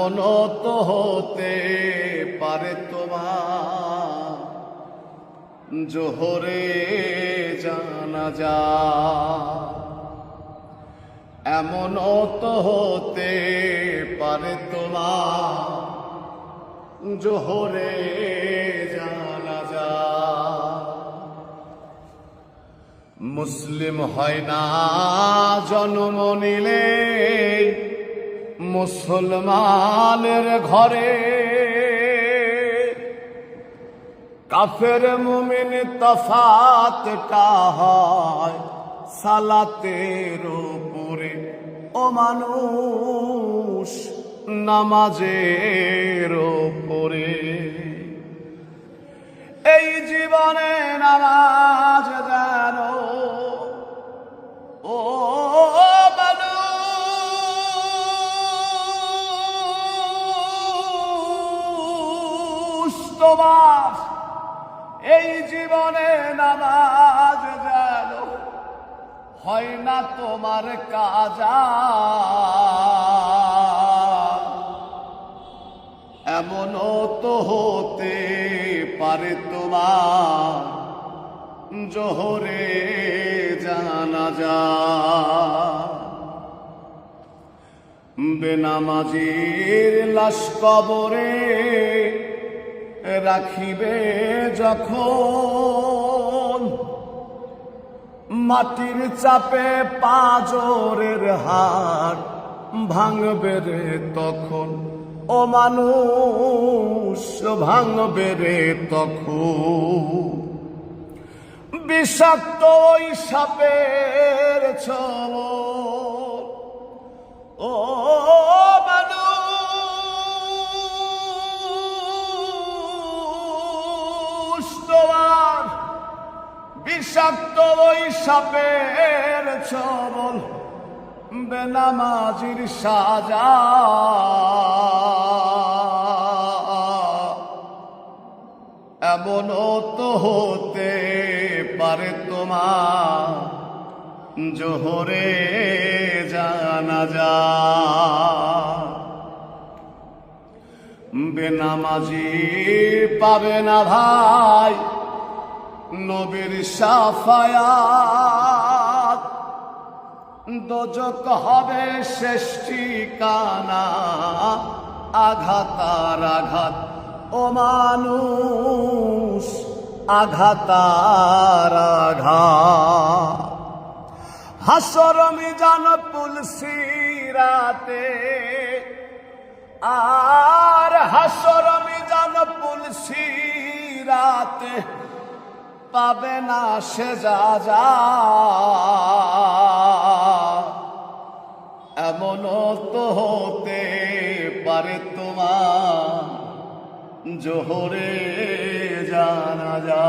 এমনও তো হতে পারে তোমার জোহরে জানাজা, এমনও তো হতে পারে তোমার জোহরে জানাজা। মুসলিম হয় না জন্ম নিলে মুসলমানের ঘরে, কাফের মুমিন তফাতটা হয় সালাতের উপরে। ও মানুষ নামাজের উপরে, এই জীবনে নামাজ জানো ও মানুষ, তোমার এই জীবনে নামাজ জানো হয় না তোমার কাজা। এমনও তো হতে পারে তোমার জোহরে জানাজা। বেনামাজির লাশ কবরে রাখিবে যখন, মাটির চাপে পাঁজরের হাড় ভাঙবে রে তখন। ও মানুষ ভাঙবে রে তখন। বিষাক্ত ওই সাপের ছোবল, ও মানুষ তোমার বিষাক্ত ওই সাপের ছোবল বেনামাজির সাজা। এমনও তো হতে পারে তোমার জোহরে জানাজা। বেনামাজি পাবে না ভাই নবীর শাফায়াত, দোজক হবে শেষ ঠিকানা আঘাতার আঘাত। ও মানুষ আঘাতার আঘাত। হাসর মিজান পুল সিরাতে, আর হাসর মিজান পুল সিরাতে পাবে না সে যা। এমনও তো হতে পারে তোমার জোহরে জানাজা।